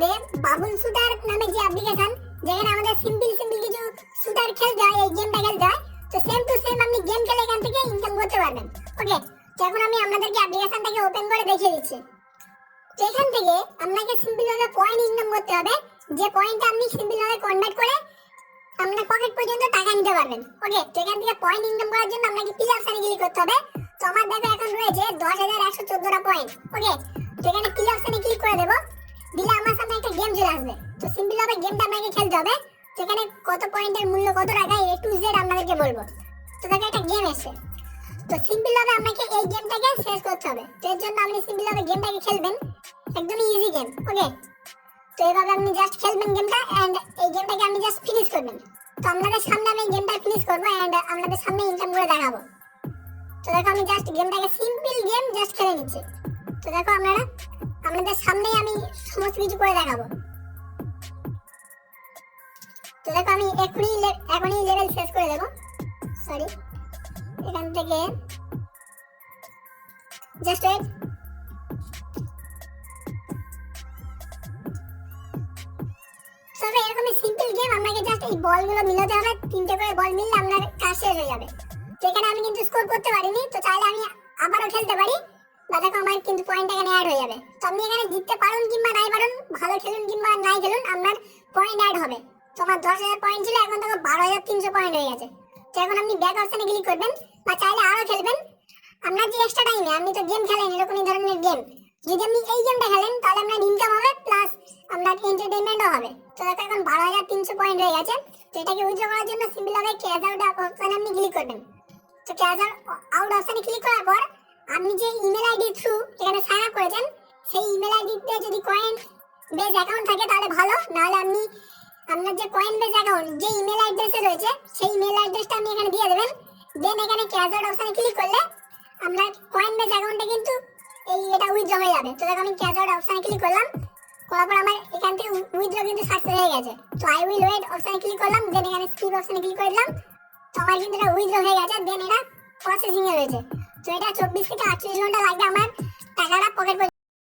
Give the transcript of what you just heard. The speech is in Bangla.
হবে বাবুল শুটার নামে যে অ্যাপ্লিকেশন, যেখানে আমাদের সিম্পল কিছু শুটার খেলতে হয়, এই গেমটা খেলতে হয়। তো সেম টু সেম আপনি গেম খেলে এখান থেকে ইনকাম করতে পারবেন। ওকে, তো এখন আমি আপনাদেরকে অ্যাপ্লিকেশনটাকে ওপেন করে দেখিয়ে দিচ্ছি। তো এখান থেকে আপনাকে সিম্পল ভাবে পয়েন্ট ইনকাম করতে হবে, যে পয়েন্টটা আপনি সিম্পল ভাবে কনভার্ট করে আপনার পকেট পর্যন্ত টাকা নিতে পারবেন। ওকে, তো এখান থেকে পয়েন্ট ইনকাম করার জন্য আপনাকে প্লে অপশনে ক্লিক করতে হবে। তো আমার দেখো এখন রয়েছে 10,114টা পয়েন্ট। ওকে, তো এখানে প্লে অপশনে ক্লিক করে দেব, দিলে আমার সামনে একটা গেম চলে আসবে। তো সিম্পল ভাবে গেমটা আপনাকে খেলতে হবে। সেখানে কত পয়েন্টের মূল্য কত টাকা A to Z আপনাদেরকে বলবো। তো দেখো একটা গেম এসে, তো সিম্পল ভাবে আপনাকে এই গেমটাকে শেষ করতে হবে। তো এর জন্য আপনি সিম্পল ভাবে গেমটাকে খেলবেন, একদমই ইজি গেম। ওকে, তো এইভাবে আপনি জাস্ট খেলবেন গেমটা, এন্ড এই গেমটাকে আপনি জাস্ট ফিনিশ করবেন। তো আপনাদের সামনে আমি গেমটা ফিনিশ করবো এন্ড আপনাদের সামনে ইনকাম করে দেখাবো। তো দেখো আমি জাস্ট গেমটাকে সিম্পল গেম জাস্ট খেলে নিচ্ছি। তো দেখো আপনাদের সামনেই আমি সমস্ত কিছু করে দেখাবো। তো দেখো আমি এখনই লেভেল শেষ করে দেবো। সরি, এখান থেকে জাস্ট ওয়েট। তবে এরকমই সিম্পল গেম, আপনাকে জাস্ট এই বলগুলো মিলাতে হবে। 3টে করে বল মিললে আপনার কাজ শেষ হয়ে যাবে। তো এখানে আমি কিন্তু স্কোর করতে পারিনি, তো চাইলে আমি আবারও খেলতে পারি, বা দেখো আমার কিন্তু পয়েন্ট এখানে অ্যাড হয়ে যাবে। তো আপনি এখানে জিততে পারুন কিংবা নাই পারুন, ভালো খেলুন কিংবা নাই খেলুন, আপনার পয়েন্ট অ্যাড হবে। তো আমার 10,000 পয়েন্ট ছিল, এখন দেখো 12,300 পয়েন্ট হয়ে গেছে। তো এখন আপনি ব্যাক অপশনে ক্লিক করবেন, বা চাইলে আরও খেলবেন। আপনার যে এক্সট্রা টাইমে আপনি তো গেম খেলেন এরকমই ধরনের গেম, যদি আপনি এই গেমটা খেলেন তাহলে আপনার ইনকাম হবে প্লাস আপনার এন্টারটেইনমেন্টও হবে। তো দেখো এখন 12,300 পয়েন্ট হয়ে গেছে। তো এটাকে উইথড্র করার জন্য সিম্পল ভাবে ক্যাশ আউট অপশনে আপনি ক্লিক করবেন। তো ক্যাশ আউট অপশনে ক্লিক করার পর আপনি যে ইমেল আইডি থ্রু এখানে সাইন আপ করেছেন, সেই ইমেল আইডিতে যদি কয়েন বেজ অ্যাকাউন্ট থাকে তাহলে ভালো, নাহলে আপনি আপনার যে কয়েন বেজ অ্যাকাউন্ট যে ইমেল অ্যাড্রেসে রয়েছে সেই ইমেল অ্যাড্রেসটা আপনি এখানে দিয়ে দেবেন। দেন এখানে ক্যাশ আউট অপশনে ক্লিক করলে আপনার কয়েন বেজ অ্যাকাউন্টে কিন্তু এটা উইথড্র হয়ে যাবে। তো দেখো আমি ক্যাশ আউট অপশনে ক্লিক করলাম, করার পর আমার এখান থেকে উইথড্র কিন্তু সাকসেস হয়ে গেছে। তো আই উইল ওয়েট অপশনে ক্লিক করলাম, দেন এখানে স্কিপ অপশনে ক্লিক করে দিলাম। তো আমার কিন্তু এটা উইথড্র হয়ে গেছে, দেন এটা প্রসেসিং এ রয়েছে। তো এটা 24 থেকে 48 ঘন্টা লাগবে আমার টাকাটা পকেট